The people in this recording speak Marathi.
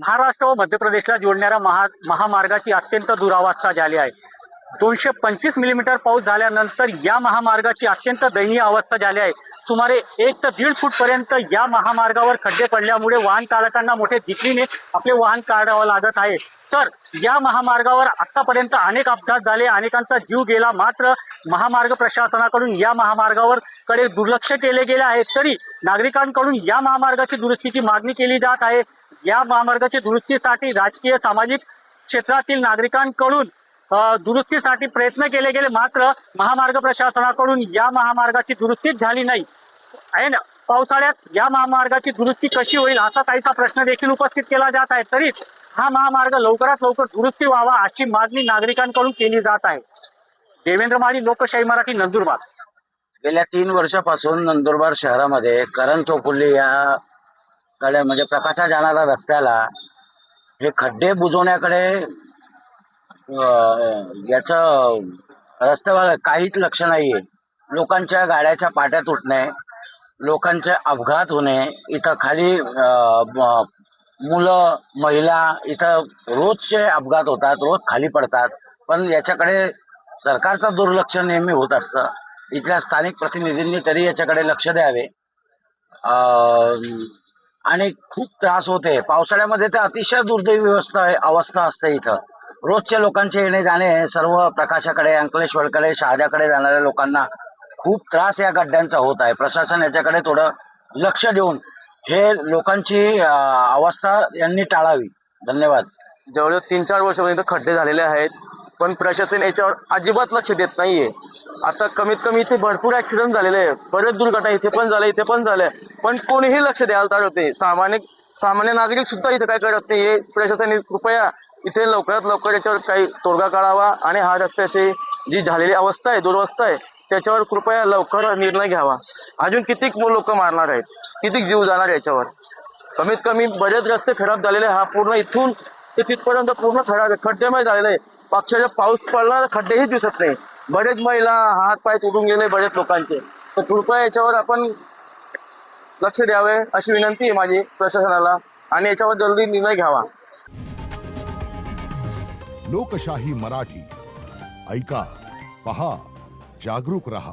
महाराष्ट्र व मध्य प्रदेशला जोडणाऱ्या महामार्गाची अत्यंत दुरावस्था झाली आहे। 225 मिलीमीटर पाऊस झाल्यानंतर या महामार्गाची अत्यंत दयनीय अवस्था झाली आहे। सुमारे 1 ते 1.5 फूट पर्यंत या महामार्गावर खड्डे पडल्यामुळे वाहन चालकांना मोठे जिकरीने आपले वाहन काढावं लागत आहे। तर या महामार्गावर आतापर्यंत अनेक अपघात झाले, अनेकांचा जीव गेला, मात्र महामार्ग प्रशासनाकडून या महामार्गावर कडे दुर्लक्ष केले गेले आहे। तरी नागरिकांकडून या महामार्गाची दुरुस्तीची मागणी केली जात आहे। या महामार्गाची दुरुस्तीसाठी राजकीय सामाजिक क्षेत्रातील नागरिकांकडून दुरुस्तीसाठी प्रयत्न केले गेले, मात्र महामार्ग प्रशासनाकडून या महामार्गाची दुरुस्तीच झाली नाही। आणि पावसाळ्यात या महामार्गाची दुरुस्ती कशी होईल असा काहीसा प्रश्न देखील उपस्थित केला जात आहे। तरीच हा महामार्ग लवकरात लवकर दुरुस्ती व्हावा अशी मागणी नागरिकांकडून केली जात आहे। देवेंद्र माळी, लोकशाही मराठी, नंदुरबार। गेल्या 3 वर्षापासून नंदुरबार शहरामध्ये करण चौफुली या कडे म्हणजे प्रकाशा जाणाऱ्या रस्त्याला हे खड्डे बुजवण्याकडे याचं रस्त्यावर काहीच लक्ष नाहीये। लोकांच्या गाड्याच्या पाट्या तुटणे, लोकांचे अपघात होणे, इथं खाली मुलं महिला इथं रोजचे अपघात होतात, रोज खाली पडतात, पण याच्याकडे सरकारचं दुर्लक्ष नेहमी होत असतं। इथल्या स्थानिक प्रतिनिधींनी तरी याच्याकडे लक्ष द्यावे। आणि खूप त्रास होते पावसाळ्यामध्ये, तर अतिशय दुर्दैवी अवस्था असते। इथं रोजच्या लोकांचे येणे जाणे सर्व प्रकाशाकडे, अंकलेश्वरकडे, शहाद्याकडे जाणाऱ्या लोकांना खूप त्रास या गड्ड्यांचा होत आहे। प्रशासन याच्याकडे थोडं लक्ष देऊन हे लोकांची अवस्था यांनी टाळावी। धन्यवाद। जवळजवळ 3-4 वर्षापर्यंत खड्डे झालेले आहेत, पण प्रशासन याच्यावर अजिबात लक्ष देत नाहीये। आता कमीत कमी इथे भरपूर ऍक्सिडेंट झालेले आहे, बरेच दुर्घटना इथे पण झाल्या, इथे पण झाल्या, पण कोणीही लक्ष द्यायला तयार होते। सामान्य नागरिक सुद्धा इथे काय करत नाही। हे प्रशासनाने कृपया इथे लवकरात लवकर याच्यावर काही तोडगा काढावा आणि हा रस्त्याची जी झालेली अवस्था आहे, दुरवस्था आहे, त्याच्यावर कृपया लवकर निर्णय घ्यावा। अजून कितीक लोक मारणार आहेत, कितीक जीव जाणार याच्यावर। कमीत कमी बरेच रस्ते खराब झालेले, हा पूर्ण इथून ते तिथपर्यंत पूर्ण खड्डेमय झालेले आहे। पक्षाचा पाऊस पडला खड्डेही दिसत नाही, बरेच महिला हात पाय तुटून गेले बरेच लोकांचे। तर कृपया याच्यावर आपण लक्ष द्यावे अशी विनंती आहे माझी प्रशासनाला, आणि याच्यावर जल्दी निर्णय घ्यावा। लोकशाही मराठी ऐका, पहा, जागरूक रहा।